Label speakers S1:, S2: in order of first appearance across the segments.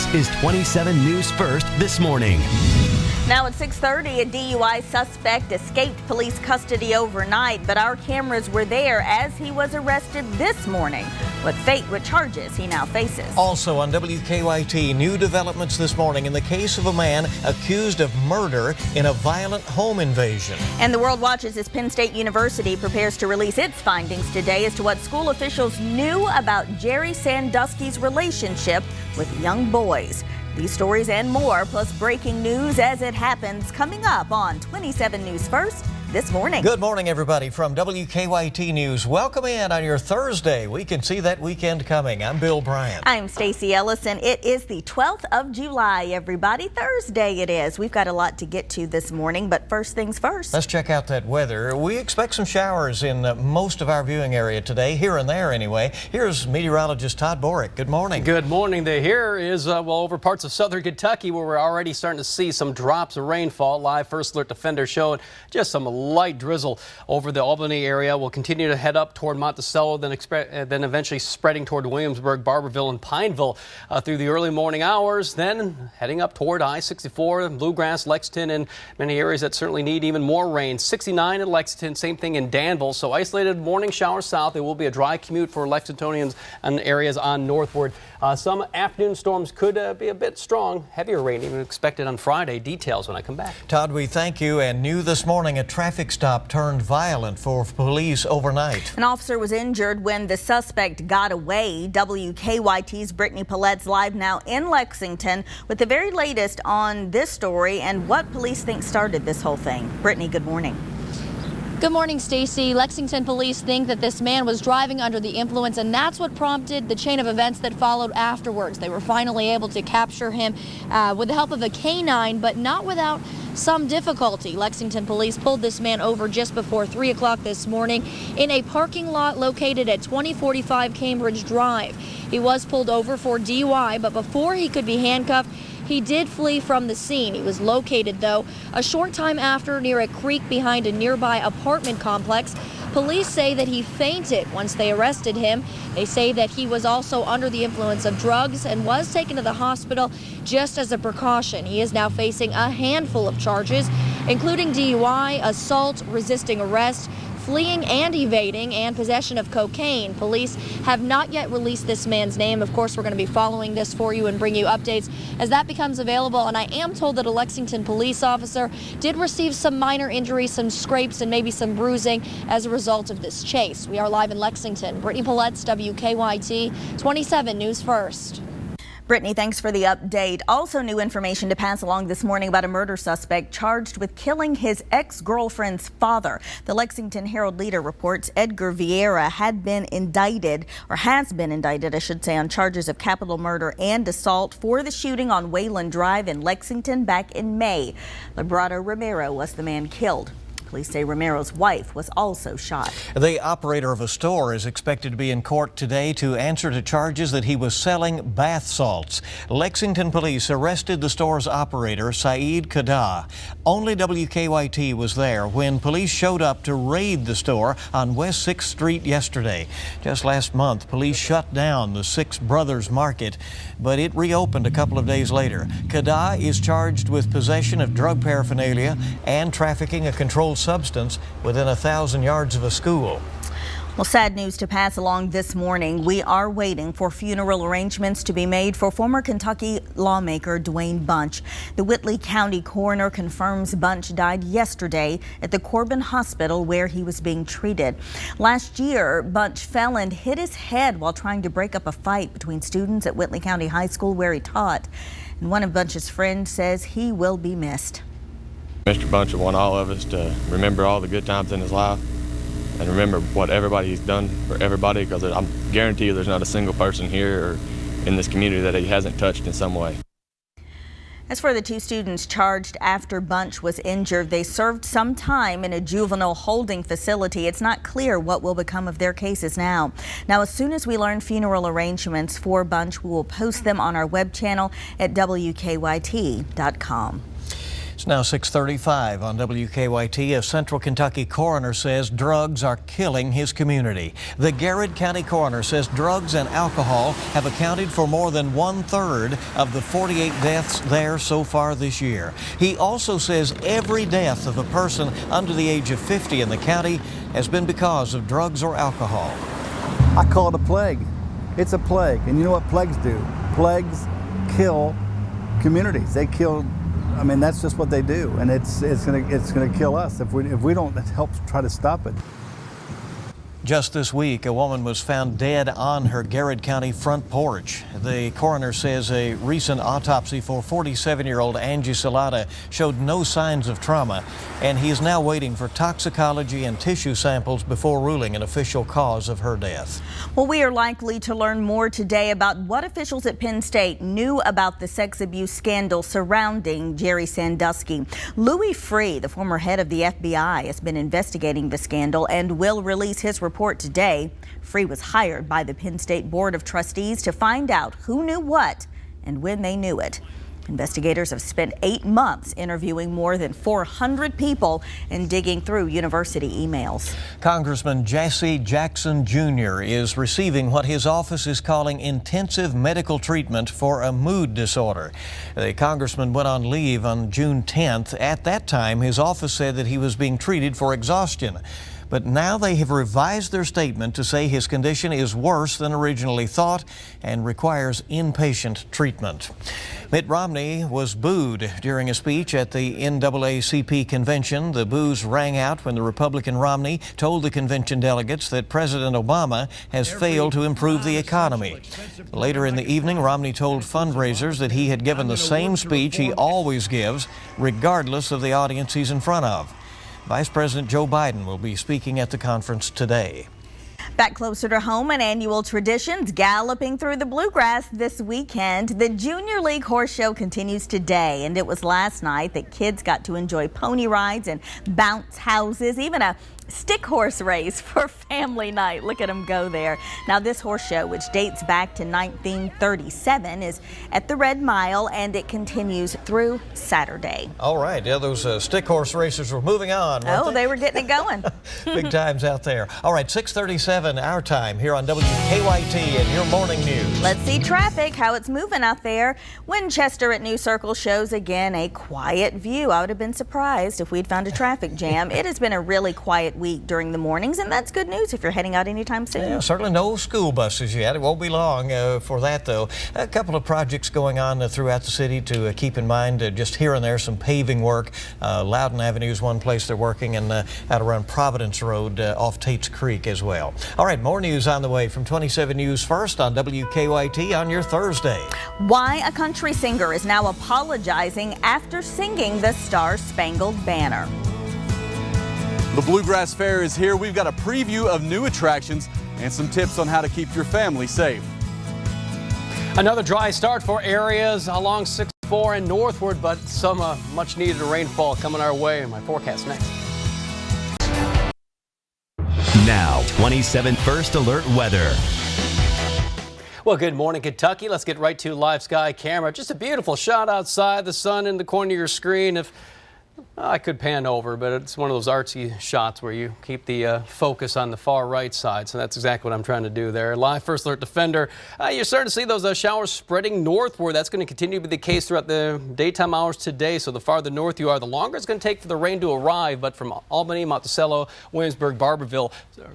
S1: This is 27 News First this morning.
S2: Now at 6:30, a DUI suspect escaped police custody overnight, but our cameras were there as he was arrested this morning. What charges he now faces.
S3: Also on WKYT, new developments this morning in the case of a man accused of murder in a violent home invasion.
S2: And the world watches as Penn State University prepares to release its findings today as to what school officials knew about Jerry Sandusky's relationship with young boys. These stories and more, plus breaking news as it happens, coming up on 27 News First this morning.
S3: Good morning, everybody, from WKYT News. Welcome in on your Thursday. We can see that weekend coming. I'm Bill Bryant.
S2: I'm Stacy Ellison. It is the 12th of July, everybody. Thursday it is. We've got a lot to get to this morning, but first things first.
S3: Let's check out that weather. We expect some showers in most of our viewing area today, here and there anyway. Here's meteorologist Todd Borick. Good morning.
S4: Good morning. Here is, over parts of southern Kentucky where we're already starting to see some drops of rainfall. Live First Alert Defender showing just some light drizzle over the Albany area. We'll continue to head up toward Monticello, then eventually spreading toward Williamsburg, Barberville, and Pineville through the early morning hours. Then heading up toward I-64, Bluegrass, Lexington, and many areas that certainly need even more rain. 69 in Lexington, same thing in Danville. So isolated morning showers south. It will be a dry commute for Lexingtonians and areas on northward. Some afternoon storms could be a bit strong. Heavier rain even expected on Friday. Details when I come back.
S3: Todd, we thank you. And new this morning, a traffic stop turned violent for police overnight.
S2: An officer was injured when the suspect got away. WKYT's Brittany Paulette's live now in Lexington with the very latest on this story and what police think started this whole thing. Brittany, good morning.
S5: Good morning, Stacy. Lexington police think that this man was driving under the influence, and that's what prompted the chain of events that followed afterwards. They were finally able to capture him with the help of a canine, but not without some difficulty. Lexington police pulled this man over just before 3 o'clock this morning in a parking lot located at 2045 Cambridge Drive. He was pulled over for DUI, but before he could be handcuffed, he did flee from the scene. He was located, though, a short time after near a creek behind a nearby apartment complex. Police say that he fainted once they arrested him. They say that he was also under the influence of drugs and was taken to the hospital just as a precaution. He is now facing a handful of charges, including DUI, assault, resisting arrest, fleeing and evading, and possession of cocaine. Police have not yet released this man's name. Of course, we're going to be following this for you and bring you updates as that becomes available. And I am told that a Lexington police officer did receive some minor injuries, some scrapes, and maybe some bruising as a result of this chase. We are live in Lexington. Brittany Paulette's WKYT 27 News First.
S2: Brittany, thanks for the update. Also new information to pass along this morning about a murder suspect charged with killing his ex-girlfriend's father. The Lexington Herald-Leader reports Edgar Vieira has been indicted, I should say, on charges of capital murder and assault for the shooting on Wayland Drive in Lexington back in May. Librado Romero was the man killed. Police say Romero's wife was also shot.
S3: The operator of a store is expected to be in court today to answer to charges that he was selling bath salts. Lexington police arrested the store's operator, Saeed Kada. Only WKYT was there when police showed up to raid the store on West 6th Street yesterday. Just last month, police shut down the Six Brothers Market, but it reopened a couple of days later. Kada is charged with possession of drug paraphernalia and trafficking a controlled substance within 1,000 yards of a school.
S2: Well, sad news to pass along this morning. We are waiting for funeral arrangements to be made for former Kentucky lawmaker Dwayne Bunch. The Whitley County coroner confirms Bunch died yesterday at the Corbin Hospital where he was being treated. Last year, Bunch fell and hit his head while trying to break up a fight between students at Whitley County High School where he taught. And one of Bunch's friends says he will be missed.
S6: Mr. Bunch would want all of us to remember all the good times in his life and remember what everybody's done for everybody, because I'm guarantee you there's not a single person here or in this community that he hasn't touched in some way.
S2: As for the two students charged after Bunch was injured, they served some time in a juvenile holding facility. It's not clear what will become of their cases now. Now, as soon as we learn funeral arrangements for Bunch, we will post them on our web channel at WKYT.com.
S3: It's now 6:35 on WKYT. A Central Kentucky coroner says drugs are killing his community. The Garrett County coroner says drugs and alcohol have accounted for more than 1/3 of the 48 deaths there so far this year. He also says every death of a person under the age of 50 in the county has been because of drugs or alcohol.
S7: I call it a plague. It's a plague. And you know what plagues do? Plagues kill communities. They kill, I mean, that's just what they do. And it's gonna kill us if we don't help try to stop it.
S3: Just this week, a woman was found dead on her Garrett County front porch. The coroner says a recent autopsy for 47-year-old Angie Salata showed no signs of trauma, and he is now waiting for toxicology and tissue samples before ruling an official cause of her death.
S2: Well, we are likely to learn more today about what officials at Penn State knew about the sex abuse scandal surrounding Jerry Sandusky. Louis Freeh, the former head of the FBI, has been investigating the scandal and will release his report today. Freeh was hired by the Penn State Board of Trustees to find out who knew what and when they knew it. Investigators have spent 8 months interviewing more than 400 people and digging through university emails.
S3: Congressman Jesse Jackson Jr. is receiving what his office is calling intensive medical treatment for a mood disorder. The congressman went on leave on June 10th. At that time, his office said that he was being treated for exhaustion. But now they have revised their statement to say his condition is worse than originally thought and requires inpatient treatment. Mitt Romney was booed during a speech at the NAACP convention. The boos rang out when the Republican Romney told the convention delegates that President Obama has failed to improve the economy. Later in the evening, Romney told fundraisers that he had given the same speech he always gives, regardless of the audience he's in front of. Vice President Joe Biden will be speaking at the conference today.
S2: Back closer to home, and annual traditions galloping through the bluegrass this weekend. The Junior League Horse Show continues today, and it was last night that kids got to enjoy pony rides and bounce houses, even a stick horse race for family night. Look at them go there. Now, this horse show, which dates back to 1937, is at the Red Mile, and it continues through Saturday.
S3: All right. Yeah, those stick horse racers were moving on.
S2: They were getting it going.
S3: Big times out there. All right, 6:37 our time here on WKYT and your morning news.
S2: Let's see traffic, how it's moving out there. Winchester at New Circle shows again a quiet view. I would have been surprised if we'd found a traffic jam. It has been a really quiet week during the mornings, and that's good news if you're heading out anytime soon.
S3: Yeah, certainly no school buses yet. It won't be long for that, though. A couple of projects going on throughout the city to keep in mind. Just here and there, some paving work. Loudon Avenue is one place they're working, and out around Providence Road off Tate's Creek as well. All right, more news on the way from 27 News First on WKYT on your Thursday.
S2: Why a country singer is now apologizing after singing the Star-Spangled Banner.
S8: The Bluegrass Fair is here. We've got a preview of new attractions and some tips on how to keep your family safe.
S4: Another dry start for areas along 64 and northward, but some much needed rainfall coming our way. My forecast next.
S1: Now, 27 First Alert weather.
S4: Well, good morning, Kentucky. Let's get right to live sky camera. Just a beautiful shot outside, the sun in the corner of your screen. If I could pan over, but it's one of those artsy shots where you keep the focus on the far right side. So that's exactly what I'm trying to do there. Live First Alert Defender. You're starting to see those showers spreading northward. That's going to continue to be the case throughout the daytime hours today. So the farther north you are, the longer it's going to take for the rain to arrive. But from Albany, Monticello, Williamsburg, Barberville,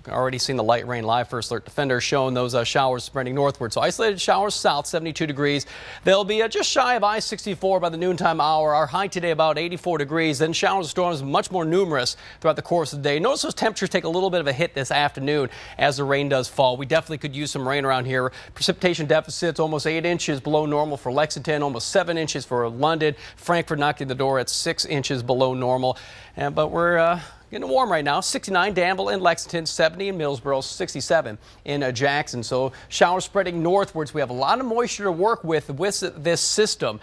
S4: already seen the light rain. Live First Alert Defender showing those showers spreading northward. So isolated showers south, 72 degrees. They'll be just shy of I-64 by the noontime hour. Our high today about 84 degrees. Then showers and storms much more numerous throughout the course of the day. Notice those temperatures take a little bit of a hit this afternoon as the rain does fall. We definitely could use some rain around here. Precipitation deficits almost 8 inches below normal for Lexington, almost 7 inches for London. Frankfort knocking the door at 6 inches below normal. But we're getting warm right now. 69 Danville and Lexington, 70 in Millsboro, 67 in Jackson. So showers spreading northwards. We have a lot of moisture to work with this system.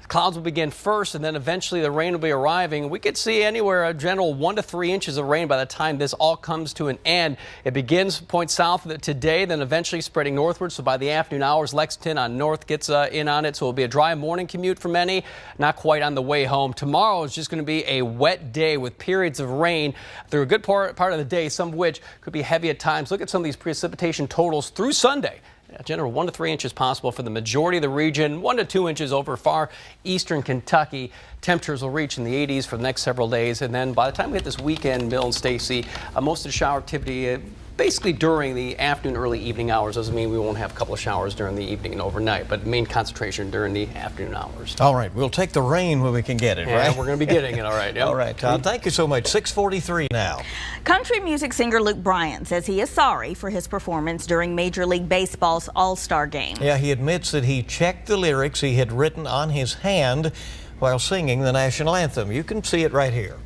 S4: Clouds will begin first, and then eventually the rain will be arriving. We could see anywhere a general 1 to 3 inches of rain by the time this all comes to an end. It begins point south today, then eventually spreading northward. So by the afternoon hours, Lexington on north gets in on it. So it'll be a dry morning commute for many, not quite on the way home. Tomorrow is just going to be a wet day with periods of rain through a good part of the day, some of which could be heavy at times. Look at some of these precipitation totals through Sunday. A general 1 to 3 inches possible for the majority of the region, 1 to 2 inches over far eastern Kentucky. Temperatures will reach in the 80s for the next several days. And then by the time we hit this weekend, Bill and Stacy, most of the shower activity basically during the afternoon, early evening hours. Doesn't mean we won't have a couple of showers during the evening and overnight, but main concentration during the afternoon hours.
S3: All right, we'll take the rain when we can get it, right?
S4: Yeah, we're going to be getting it, all right. Yep.
S3: All right, Todd, thank you so much. 6:43 now.
S2: Country music singer Luke Bryan says he is sorry for his performance during Major League Baseball's All-Star Game.
S3: Yeah, he admits that he checked the lyrics he had written on his hand while singing the national anthem. You can see it right here.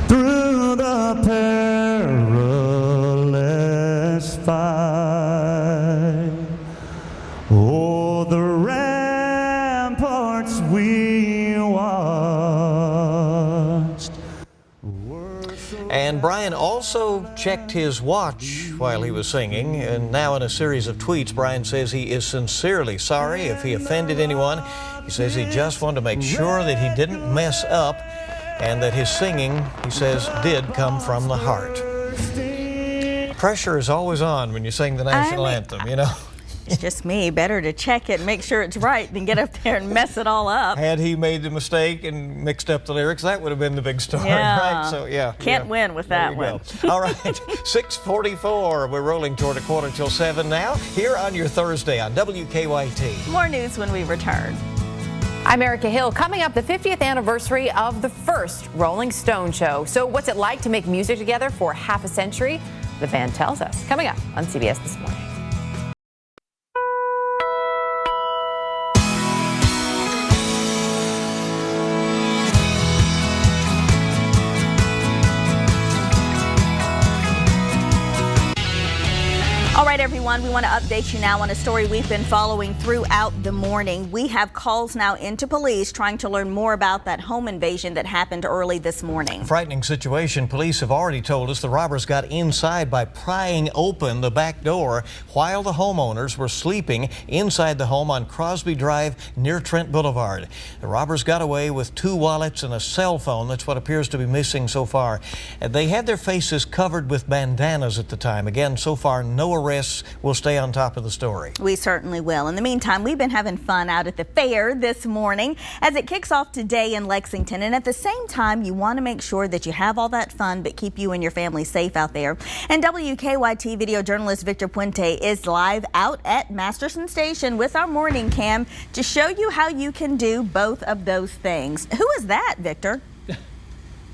S9: Through the perilous fight, oh, the ramparts we watched.
S3: And Bryan also checked his watch while he was singing, and now in a series of tweets, Bryan says he is sincerely sorry if he offended anyone. He says he just wanted to make sure that he didn't mess up and that his singing, he says, did come from the heart. Pressure is always on when you sing the national anthem, you know.
S2: It's just me. Better to check it and make sure it's right than get up there and mess it all up.
S3: Had he made the mistake and mixed up the lyrics, that would have been the big story,
S2: yeah.
S3: right? So, yeah.
S2: Can't win with that one.
S3: All right, 6:44. We're rolling toward 6:45 now, here on your Thursday on WKYT.
S2: More news when we return.
S10: I'm Erica Hill. Coming up, the 50th anniversary of the first Rolling Stone show. So what's it like to make music together for half a century? The band tells us. Coming up on CBS This Morning.
S2: All right, everyone, we want to update you now on a story we've been following throughout the morning. We have calls now into police trying to learn more about that home invasion that happened early this morning.
S3: Frightening situation. Police have already told us the robbers got inside by prying open the back door while the homeowners were sleeping inside the home on Crosby Drive near Trent Boulevard. The robbers got away with 2 wallets and a cell phone. That's what appears to be missing so far. They had their faces covered with bandanas at the time. Again, so far, no arrests. We'll stay on top of the story.
S2: We certainly will. In the meantime, we've been having fun out at the fair this morning as it kicks off today in Lexington. And at the same time, you want to make sure that you have all that fun, but keep you and your family safe out there. And WKYT video journalist Victor Puente is live out at Masterson Station with our morning cam to show you how you can do both of those things. Who is that, Victor?
S8: Well,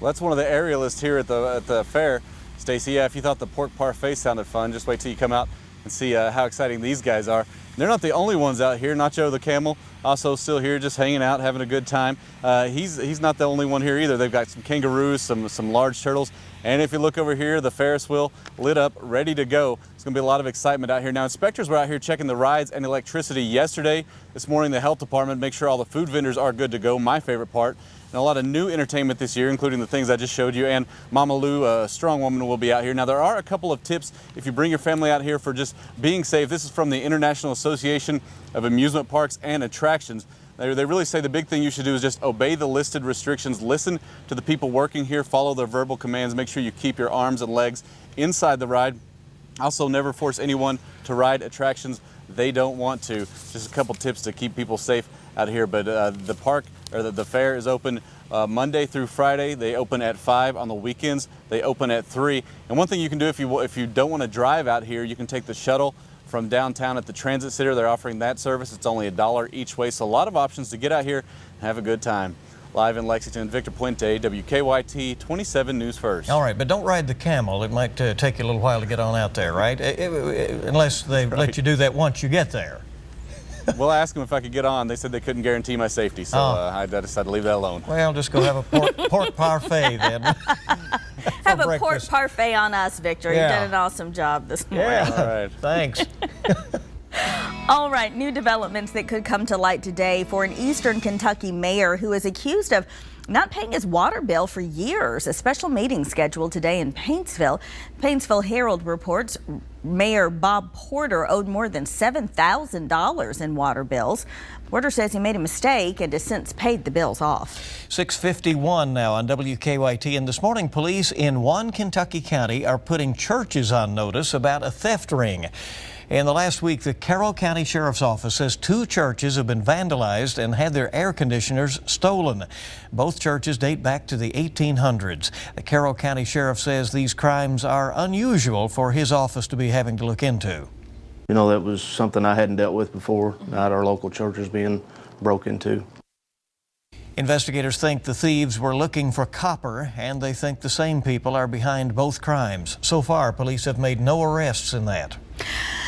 S8: that's one of the aerialists here at the fair. Stacy, yeah, if you thought the pork parfait sounded fun, just wait till you come out and see how exciting these guys are. They're not the only ones out here. Nacho the camel also still here, just hanging out, having a good time. He's not the only one here either. They've got some kangaroos, some large turtles, and if you look over here, the Ferris wheel lit up, ready to go. It's going to be a lot of excitement out here. Now, inspectors were out here checking the rides and electricity yesterday. This morning, the health department make sure all the food vendors are good to go, my favorite part. And a lot of new entertainment this year, including the things I just showed you, and Mama Lou, a strong woman, will be out here. Now, there are a couple of tips if you bring your family out here for just being safe. This is from the International Association of Amusement Parks and Attractions. They really say the big thing you should do is just obey the listed restrictions, listen to the people working here, follow their verbal commands, make sure you keep your arms and legs inside the ride. Also, never force anyone to ride attractions they don't want to. Just a couple tips to keep people safe out here. But the park, or the fair, is open Monday through Friday. They open at 5. On the weekends, they open at 3. And one thing you can do if you don't want to drive out here, you can take the shuttle from downtown at the Transit Center. They're offering that service. It's only $1 each way. So a lot of options to get out here and have a good time. Live in Lexington, Victor Puente, WKYT 27 News First.
S3: All right, but don't ride the camel. It might take you a little while to get on out there, right? Unless they let you do that once you get there.
S8: Well, I asked them if I could get on. They said they couldn't guarantee my safety, so I decided to leave that alone.
S3: Well, just go have a pork parfait then.
S2: Have a pork parfait on us, Victor.
S3: Yeah.
S2: You've done an awesome job this morning.
S3: Yeah,
S8: all right.
S3: Thanks.
S2: All right, new developments that could come to light today for an Eastern Kentucky mayor who is accused of not paying his water bill for years. A special meeting scheduled today in Paintsville. Paintsville Herald reports Mayor Bob Porter owed more than $7,000 in water bills. Porter says he made a mistake and has since paid the bills off.
S3: 6:51 now on WKYT. And this morning, police in one Kentucky county are putting churches on notice about a theft ring. In the last week, the Carroll County Sheriff's Office says 2 churches have been vandalized and had their air conditioners stolen. Both churches date back to the 1800s. The Carroll County Sheriff says these crimes are unusual for his office to be having to look into.
S11: You know, that was something I hadn't dealt with before, not our local churches being broke into.
S3: Investigators think the thieves were looking for copper, and they think the same people are behind both crimes. So far, police have made no arrests in that.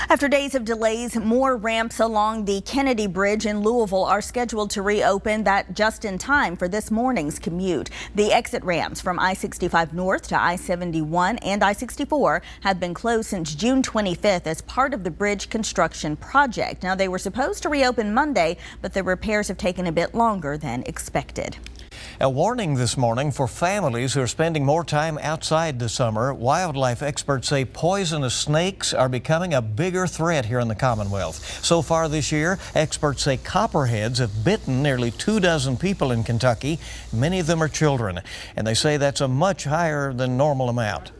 S2: After days of delays, more ramps along the Kennedy Bridge in Louisville are scheduled to reopen, that just in time for this morning's commute. The exit ramps from I-65 North to I-71 and I-64 have been closed since June 25th as part of the bridge construction project. Now, they were supposed to reopen Monday, but the repairs have taken a bit longer than expected.
S3: A warning this morning for families who are spending more time outside this summer. Wildlife experts say poisonous snakes are becoming a bigger threat here in the Commonwealth. So far this year, experts say copperheads have bitten nearly 24 people in Kentucky. Many of them are children, and they say that's a much higher than normal amount.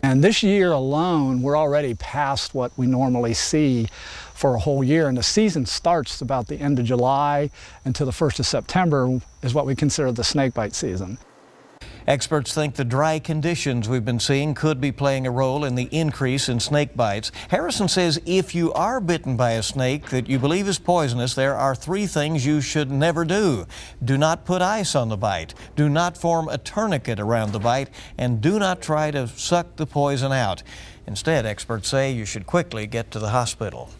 S12: And this year alone, we're already past what we normally see for a whole year. And the season starts about the end of July until the 1st of September is what we consider the snakebite season.
S3: Experts think the dry conditions we've been seeing could be playing a role in the increase in snake bites. Harrison says if you are bitten by a snake that you believe is poisonous, there are 3 things you should never do. Do not put ice on the bite. Do not form a tourniquet around the bite. And do not try to suck the poison out. Instead, experts say you should quickly get to the hospital.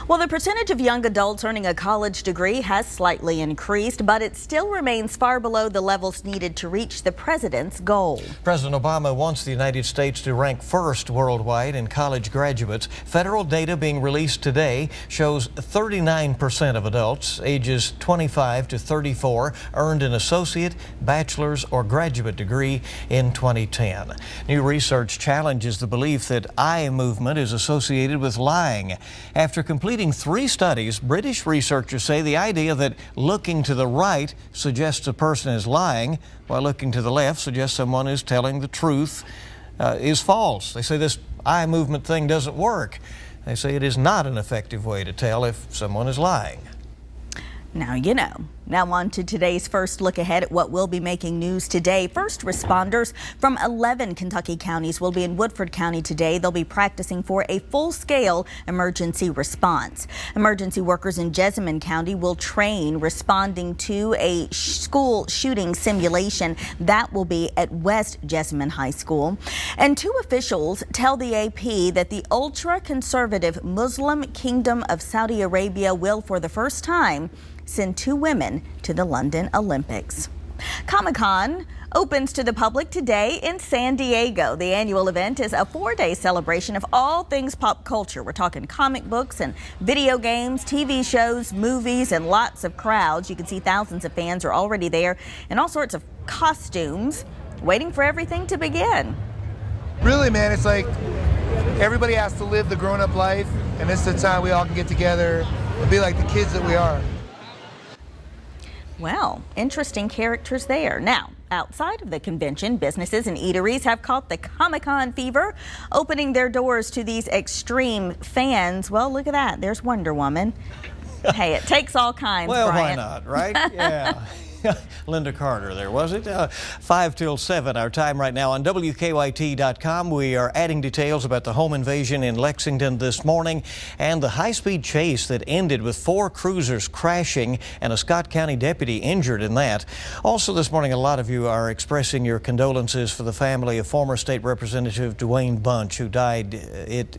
S2: Well, the percentage of young adults earning a college degree has slightly increased, but it still remains far below the levels needed to reach the president's goal.
S3: President Obama wants the United States to rank first worldwide in college graduates. Federal data being released today shows 39% of adults ages 25 to 34 earned an associate, bachelor's, or graduate degree in 2010. New research challenges the belief that eye movement is associated with lying. After completing 3 studies, British researchers say the idea that looking to the right suggests a person is lying, while looking to the left suggests someone is telling the truth, is false. They say this eye movement thing doesn't work. They say it is not an effective way to tell if someone is lying.
S2: Now you know. Now on to today's first look ahead at what will be making news today. First responders from 11 Kentucky counties will be in Woodford County today. They'll be practicing for a full-scale emergency response. Emergency workers in Jessamine County will train responding to a school shooting simulation. That will be at West Jessamine High School. And 2 officials tell the AP that the ultra-conservative Muslim Kingdom of Saudi Arabia will, for the first time, send 2 women to the London Olympics. Comic-Con opens to the public today in San Diego. The annual event is a 4-day celebration of all things pop culture. We're talking comic books and video games, TV shows, movies, and lots of crowds. You can see thousands of fans are already there in all sorts of costumes, waiting for everything to begin.
S13: Really, man, it's like everybody has to live the grown-up life, and this is the time we all can get together and be like the kids that we are.
S2: Well, interesting characters there. Now, outside of the convention, businesses and eateries have caught the Comic-Con fever, opening their doors to these extreme fans. Well, look at that. There's Wonder Woman. Hey, it takes all kinds,
S3: Well,
S2: Brian.
S3: why not, right? Yeah. Linda Carter there, was it? 5 till 7, our time right now on WKYT.com. We are adding details about the home invasion in Lexington this morning and the high-speed chase that ended with 4 cruisers crashing and a Scott County deputy injured in that. Also this morning, a lot of you you are expressing your condolences for the family of former State Representative Dwayne Bunch, who died. It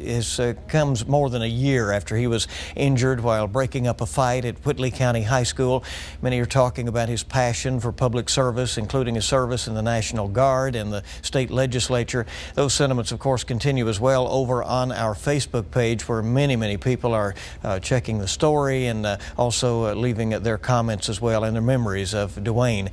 S3: comes more than a year after he was injured while breaking up a fight at Whitley County High School. Many are talking about his passion for public service, including his service in the National Guard and the state legislature. Those sentiments, of course, continue as well over on our Facebook page, where many people are checking the story and also leaving their comments as well and their memories of Dwayne.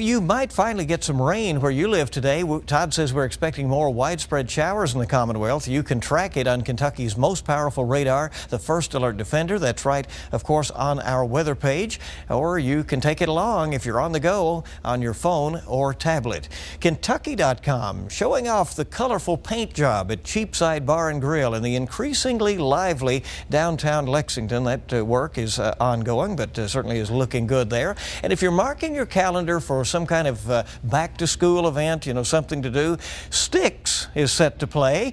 S3: You might finally get some rain where you live today. Todd says we're expecting more widespread showers in the Commonwealth. You can track it on Kentucky's most powerful radar, the First Alert Defender. That's right, of course, on our weather page, or you can take it along if you're on the go on your phone or tablet. Kentucky.com showing off the colorful paint job at Cheapside Bar and Grill in the increasingly lively downtown Lexington. That work is ongoing, but certainly is looking good there. And if you're marking your calendar for some kind of back-to-school event, something to do, Styx is set to play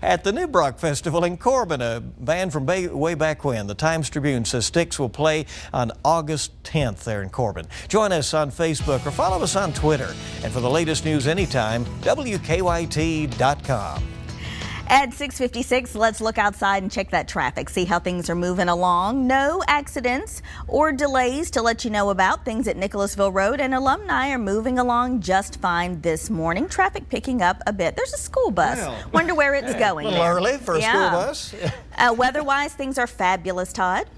S3: at the Nibrock Festival in Corbin, a band from way back when. The Times Tribune says Styx will play on August 10th there in Corbin. Join us on Facebook or follow us on Twitter. And for the latest news anytime, WKYT.com.
S2: At 6:56, let's look outside and check that traffic, see how things are moving along. No accidents or delays to let you know about. Things at Nicholasville Road and Alumni are moving along just fine this morning. Traffic picking up a bit. There's a school bus.
S3: Well,
S2: wonder where it's going.
S3: A little early for a school bus.
S2: Weather-wise, things are fabulous, Todd.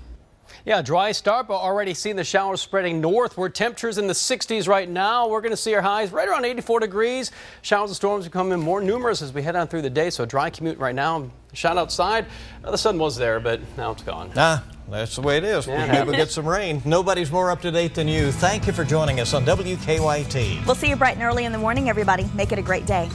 S4: Yeah, dry start, but already seeing the showers spreading northward. Temperatures in the 60s right now. We're going to see our highs right around 84 degrees. Showers and storms becoming more numerous as we head on through the day. So a dry commute right now. Shot outside. The sun was there, but now it's gone.
S3: That's the way it is.
S4: Yeah,
S3: Maybe we'll get some rain. Nobody's more up to date than you. Thank you for joining us on WKYT.
S2: We'll see you bright and early in the morning, everybody. Make it a great day.